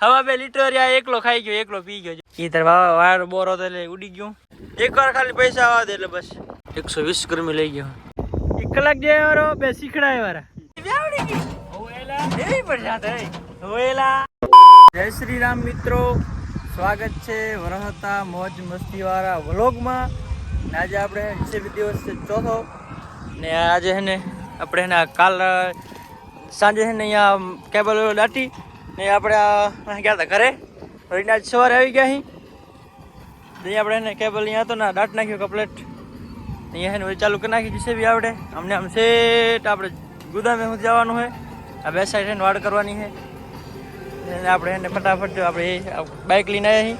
હવા 2 લીટર યા એકલો ખાઈ ગયો એકલો પી ગયો ઈ તાર વાર બોરો તો એટલે ઉડી ગયો એકવાર ખાલી પૈસા આવવા દે એટલે બસ 120 ગરમી લઈ ગયો 1 કલાક જે વારો બે શીખડાય વાળા આવડી ગઈ હોએલા એવી પર જાતે હોએલા જય શ્રી રામ મિત્રો સ્વાગત છે વરહતા મોજ મસ્તી વાળા વ્લોગમાં આજે આપણે જીસીબી દિવસ છે ચોથો ને આજે હે ને આપણે હે ને કાલ સાંજે હે ને અહીંયા કેબલ દાટી ને આપણે ગયા હતા ઘરે ફરીને આજ સવારે આવી ગયા અહીં આપણે એને કેબલ અહીંયા હતો ને દાટ નાખ્યો કમ્પ્લેટ અહીંયા હે ને ચાલુ કરી નાખી જીસીબી આવડે અમને આમ સેટ આપણે ગુદામે હું જવાનું હોય આ બે સાઈડ એને વાડ કરવાની છે આપણે એને ફટાફટ આપણે બાઇક લઈને આવ્યા અહીં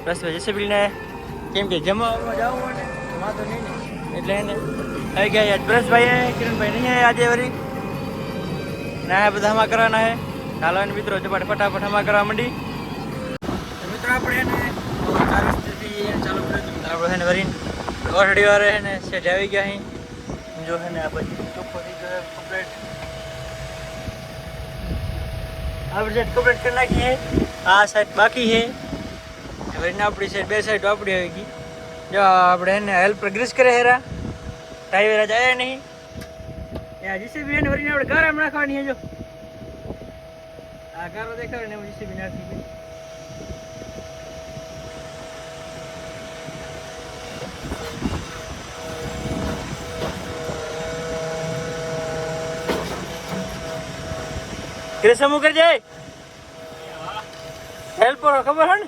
બસ જીસીબી લઈને આવ્યા કેમ કે જમાવામાં જવું હોય ને વાંધો નહીં ને એટલે એને આવી ગયા આજ પરેશભાઈ કિરણભાઈ નહીં આવ્યા આજે વળી ને આ બધા હમા કરવાના છે ચાલો એને મિત્રો જપાટ ફટાફટ હમા કરવા માંડી મિત્રો આપણે એને ચાલુ કર્યું આપણે એને વરીને ઓરડી વાળે એને સેટ આવી ગયા અહીં જો છે ને આ પછી ચોખ્ખો થઈ ગયો કમ્પ્લીટ આપણે સેટ કમ્પ્લીટ કરી નાખી છે આ સાઈડ બાકી છે વરીને આપણી સાઈડ બે સાઈડ આપણી આવી ગઈ જો આપણે એને હેલ્પ ગ્રીસ કરે હેરા ટાઈવેરા જાય નહીં ત્યાં જીસીબી એને વરીને આપણે ગારામાં નાખવાની છે જો આ ગારો દેખાડે ને જીસીબી નાખી ગઈ ક્રેસ અમુ કરી જાય હેલ્પર ખબર હે ને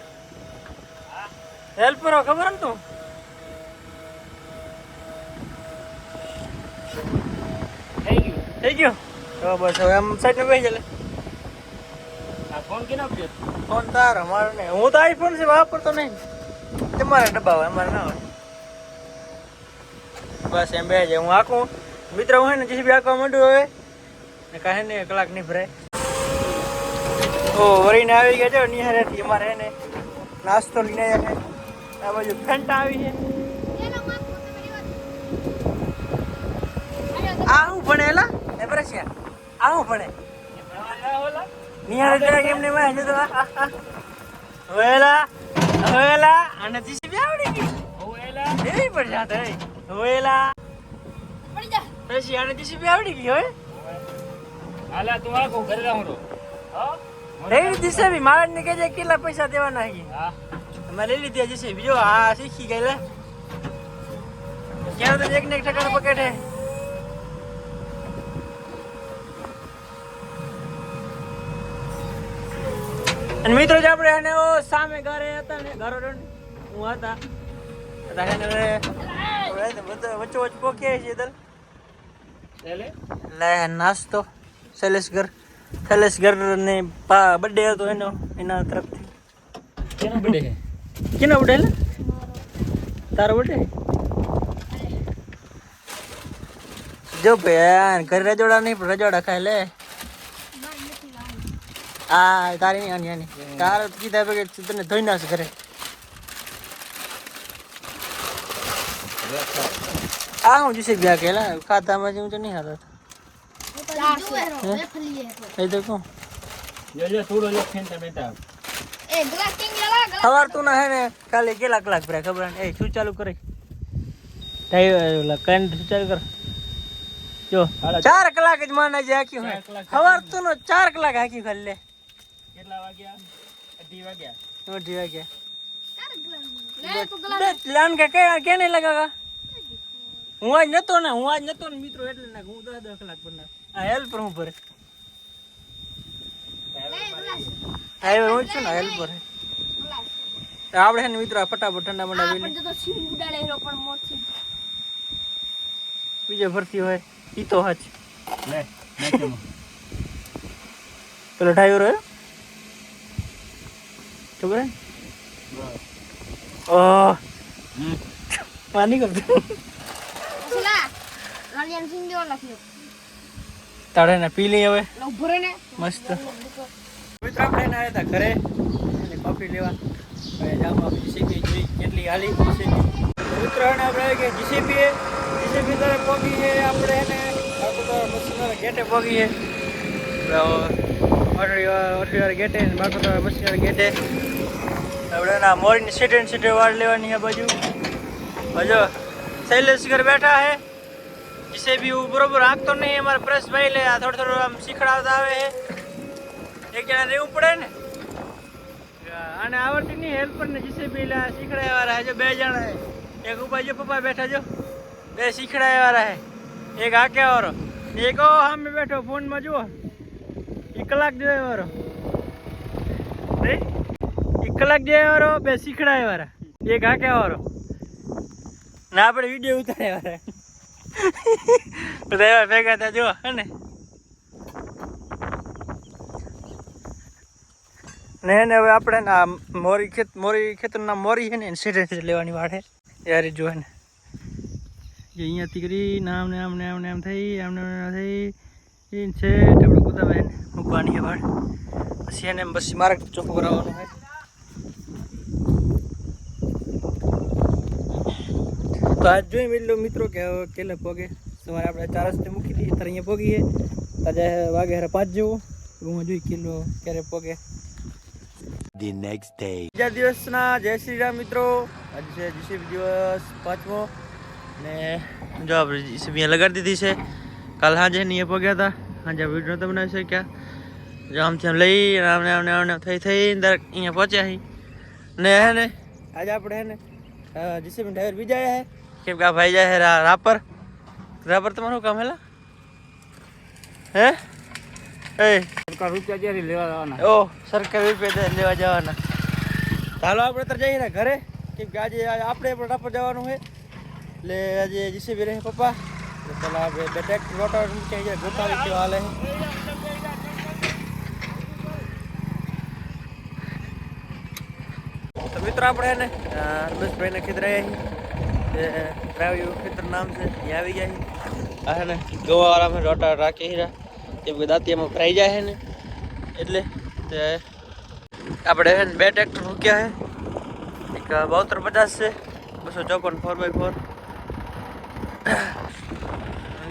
હેલ્પર ખબર હે ને તું થઈ ગયો તો બસ હવે આમ સાઈડ ને બેસી જાય આ ફોન કેનો આપ્યો ફોન તાર અમારો ને હું તો આઈફોન છે વાપરતો નહીં તમારા ડબ્બા હોય અમારે ના હોય બસ એમ બે જાય હું આખું મિત્ર હું ને જીસીબી આખવા માંડું હવે ને કાંઈ ને કલાક નહીં ભરાય ઓ વરીને આવી ગયા છે નિહારેથી અમારે એને નાસ્તો લઈને આવ્યા છે આ બાજુ ફેન્ટા આવી છે આ હું ભણેલા એ બરસ્યા આ હું ભણે નિહારે જરા કેમ ને માં જો તો હોએલા હોએલા અને જીસીબી આવડી ગઈ હોએલા એવી પર જાતે હોએલા પડી જા પછી આને જીસીબી આવડી ગઈ હોય હાલા તું આખો ઘરે રહું રો હા એવી જીસીબી મારા ને કહેજે કેટલા પૈસા દેવાના છે હા મેં લઈ લીધી જીસીબી જો આ શીખી ગઈ લે ક્યાં તો એક ને એક ટકા પકડે અને મિત્રો જે આપણે એને સામે ઘરે હતા ને ઘરો હું હતા વચ્ચે વચ્ચે પોકે છે દલ લે નાસ્તો શૈલેષગર ને બર્થડે હતો એનો એના તરફથી કેનો બર્થડે છે કેનો બર્થડે તારો બર્થડે જો ભાઈ ઘરે રજોડા નહીં પણ રજોડા ખાય લે આ તારી નહીં આની આની તારે કીધા કે તને ધોઈ નાખશે ઘરે આ હું જીસે ગયા કેલા ખાતામાં હું તો નહીં ખાતો એ તો કહું સવાર તું ના હે ને કાલે કેટલા કલાક ભર્યા ખબર એ શું ચાલુ કરે શું ચાલુ કર જો 4 કલાક જ માના જે હાક્યું સવાર તું નો 4 કલાક હાક્યું ખાલી લે કેટલા વાગ્યા 2:00 વાગ્યા લાન કે કેને લગાવા હું આજ નતો ને મિત્રો એટલે ના હું 10 કલાક પર ના આ હેલ્પર હું ભરે ડ્રાઈવર હું છું ને હેલ્પર આપણે હે ને મિત્રો ફટાફટ ઠંડા મંડા બીજો ભરતી હોય ઈ તો હચ પેલો ડ્રાઈવર હોય ખબર હે ઓહ પાણી કરતો તારે ને પી લઈ હવે મસ્ત મિત્રો આપણે ના આવ્યા હતા ઘરે અને કોફી લેવા હવે જામ જીસીબી જોઈ કેટલી હાલી મિત્રો આપણે આવી ગયા જીસીબી તારે પોગી છે આપણે એને મશીનના ગેટે પોગી છે ઓટરી ગેટે બાકો તો બસ ગેટે આપણે ના મોરની સીટે વાળ લેવાની है बाजू जो शैलेश घर बैठा है जिसे भी वो बरोबर आँख तो नहीं हमारे प्रेस भाई ले थोड़ा हम सीखड़ाता आवे है एक जना रेવું પડે ને અને આવડતી નહીં હેલ્પર ને जिसे भी ला सीखड़ाया वाला है जो બે જણા है एक ऊपर जो पप्पा बैठा जो બે सीखड़ाया वाला है एक आके वारो एक ओ हम बैठो फोन में जो 1 કલાક જોયો વારો નહીં 1 કલાક જોયો વારો બે શીખડાય વાળા એક હાકે વાળો ના આપણે વિડીયો ઉતાર્યા વાળા બધા એવા ભેગા થયા જો હે ને ને હવે આપણે ના મોરી ખેતરના મોરી છે ને સીધે લેવાની વાળે યાર જો ને જે અહીંયાથી કરી આમ થઈ થઈ છે આપણે કુદાવે ને મૂકવાની વાળ પછી એને બસ માર્ગ ચોખ્ખો કરાવવાનો હોય તો આજ જોઈ મેળ્યો મિત્રો કે કેટલે પોગે સવારે આપણે 4 રસ્તે મૂકી દીધી ત્યારે અહીંયા પોગીએ તાજે વાગે 5 જેવું હું જોઈ કિલો ક્યારે પોગે ધી નેક્સ્ટ ડે બીજા દિવસના જય શ્રી રામ મિત્રો આજે છે જીસીબી દિવસ 5મો ને જો આપણે જીસીબી લગાડી દીધી છે કાલ સાંજે નહીં પોગ્યા હતા સાંજે વિડીયો તો બનાવી શક્યા આમથી આમ લઈ આમને થઈ અંદર અહીંયા પહોંચ્યા ને હે ને આજે આપણે હે ને જીસીબી ડ્રાઈવર બીજા હે કેમ કે આ ભાઈ જાય રાપર તમારું કામ હેલા હે સરકાર રૂપિયા ક્યારે લેવા જવાના ઓ સરકાર રૂપિયા લેવા જવાના ચાલો આપણે તો જઈએ ઘરે કેમ કે આજે આપણે પણ રાપર જવાનું છે એટલે આજે જીસીબી રહે પપ્પા ચાલો આપણે બે ટ્રેક્ટર રોટર મૂકી ગોતાવી કેવા હાલે તો મિત્રો આપણે ને રમેશભાઈને ખેતર આવ્યા ખેતર નામ છે ત્યાં આવી ગયા આ ને ગવાવાળામાં રોટા રાખી હીરા કેમ કે દાંતિયામાં ભરાઈ જાય છે ને એટલે તે આપણે બે ટ્રેક્ટર મૂક્યા છે એક 7250 છે 254 4x4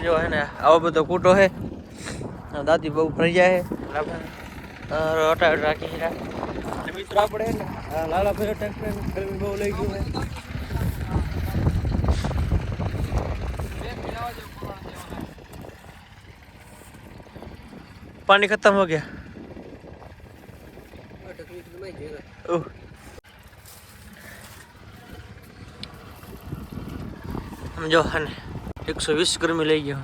જો હે ને આવો બધો કૂટો છે દાંતી બહુ ભરાઈ જાય છે આપણે રોટા રાખી હીરા મિત્રો આપણે ને લાલા ભાઈ ટ્રેક્ટર ગરમી બહુ લઈ ગયું છે पानी खत्म हो गया हम जो है 120 गर्मी लई गयो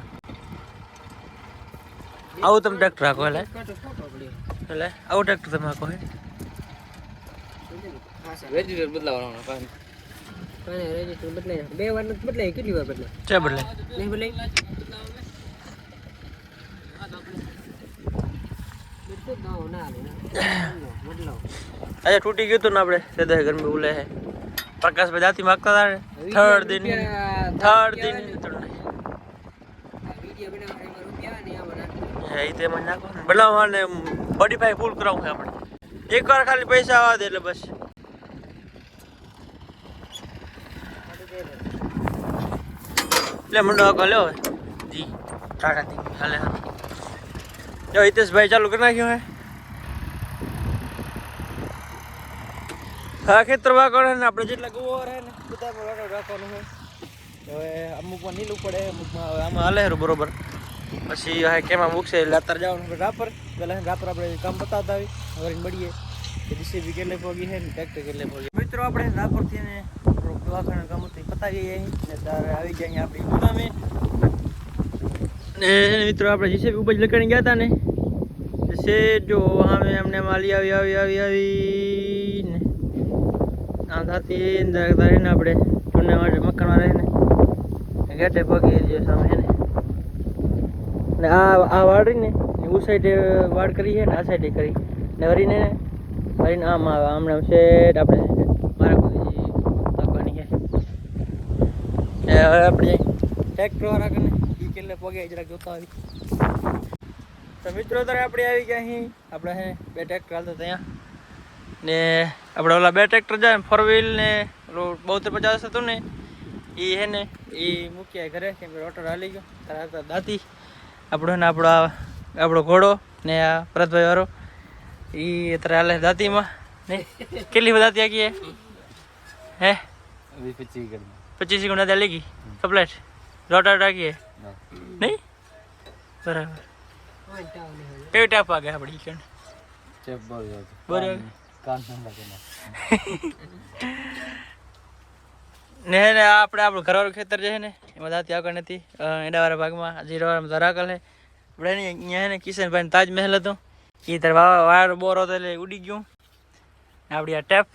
आओ तुम ट्रैक्टर आको ले आओ ट्रैक्टर तुम आको है રેજિસ્ટર બદલાવાનો કાઈ રેજિસ્ટર બદલાય બે વાર નથી બદલાય કેટલી વાર બદલાય છે બદલાય નહીં બદલાય અરે તૂટી ગયું તું ને આપણે સદા ગરમી ઉલે હે પ્રકાશ ભાઈ જાતી માંગતા હતા થર્ડ દિન વિડિયો બનાવવા રૂપિયા ને આમાં હે તે મને નાખો બનાવવાને મોડિફાઈ ફૂલ કરાવું છે આપણે એકવાર ખાલી પૈસા આવવા દે એટલે બસ ले मुंडो को लो जी टाटा दी हाले जो हितेश भाई चालू करना क्यों है હા ખેતરમાં કોણ ને આપણે જેટલા ગોવો રહે ને બધા પર રાખવાનું હોય હવે અમુકમાં નીલું પડે અમુકમાં હવે આમાં હાલે બરોબર પછી હા કેમાં મૂકશે એટલે અત્યારે જવાનું રાપર પહેલાં રાપર આપણે કામ બતાવતા આવી હવે મળીએ કે જીસીબી કેટલે પહોંચી છે ને ટ્રેક્ટર કેટલે પહોંચી મિત્રો આપણે રાપરથી ને દવાખાના કામ હતી પતાવી અહીં ને તારે આવી ગયા અહીંયા આપણી ગુદામે ને મિત્રો આપણે જીસીબી ઉપજ લગાડી ગયા હતા ને સે જો અમે અમને માલી આવી ને આમ થતી અંદર રહીને આપણે ચૂને માટે મકાનમાં રહીને ગેટે પગી જે સામે છે ને આ વાડી ને ઉસ સાઈડે વાડ કરી છે ને આ સાઈડે કરી ને વરીને આમ આવે આમને શેડ આપણે મારા કોઈ નાખવાની છે હવે આપણે ટ્રેક્ટર વાળા કરીને એ કેટલે પગે જરાક જોતા આવી તો મિત્રો ત્યારે આપણે આવી ગયા અહીં આપણે હે બે ટ્રેક્ટર હાલતા ત્યાં ને આપણે ઓલા બે ટ્રેક્ટર જાય ને 4 વ્હીલ ને 7250 હતું ને એ હે ને એ મૂક્યા ઘરે કેમ કે રોટર હાલી ગયો તારા દાંતી આપણો ને આપણો ઘોડો ને આ ભરતભાઈ વાળો ઈ અત્યારે હાલે દાંતીમાં નહીં કેટલી દાંતી આખી હે 25 ગુણા દાંતી લઈ ગઈ કપલેટ રોટા રાખીએ નહીં બરાબર કેવી ટાપ વાગે આપણી ઈકણ બરાબર ને આપણે આપણું ઘરવાળું ખેતર જે છે ને એમાં દાંતી આગળ નથી એડાવાળા ભાગમાં જીરાવાળામાં ધરાકલ છે આપણે અહીંયા છે ને કિશનભાઈ તાજમહેલ હતો એ તાર વાળ બોરો હતો એટલે ઉડી ગયું આપણી આ ટેપ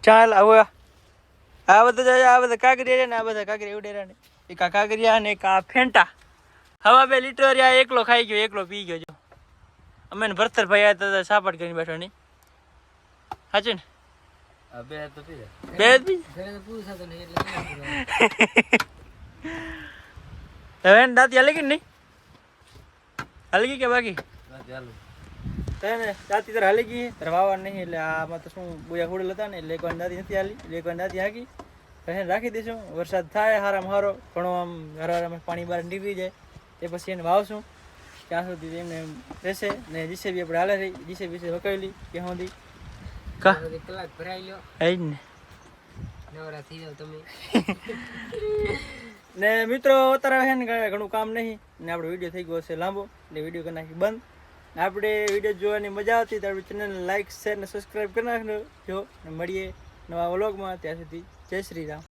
ચાલ હવે આ બધા કાંકરિયા છે ને આ બધા કાંકરિયા ઉડેરા ને એક આ કાંકરિયા ને એક આ ફેંટા હવા 2 લીટર આ એકલો ખાઈ ગયો એકલો પી ગયો જો અમે ભરતર ભાઈ આ સાપડ કરીને બેઠો નહીં સાચું ને બે હવે દાંતી હાલી ગઈ નહીં હાલી ગઈ કે બાકી દાંતી તાર હાલી ગઈ તાર વાવા નહીં એટલે આમાં તો શું બોયા ખોડેલ હતા ને એટલે એક વાર દાંતી નથી હાલી એટલે એક વાર દાંતી હાકી પછી રાખી દઈશું વરસાદ થાય હારામાં હારો ઘણો આમ ઘરમાં પાણી બહાર નીકળી જાય એ પછી એને વાવશું ત્યાં સુધી એમને રહેશે ને જીસીબી આપણે હાલે રહી જીસીબી વકાવેલી ક્યાં સુધી કલાક ભરાઈ લ્યો એ જ ને નવરા થઈ જાવ તમે ને મિત્રો અત્યારે છે ને ઘણું કામ નહીં ને આપણો વિડીયો થઈ ગયો છે લાંબો એટલે વિડીયો કરી નાખી બંધ આપણે વિડીયો જોવાની મજા આવતી તો આપણી ચેનલને લાઈક શેર ને સબસ્ક્રાઈબ કરી નાખજો ને મળીએ નવા વ્લોગમાં ત્યાં સુધી જય શ્રી રામ.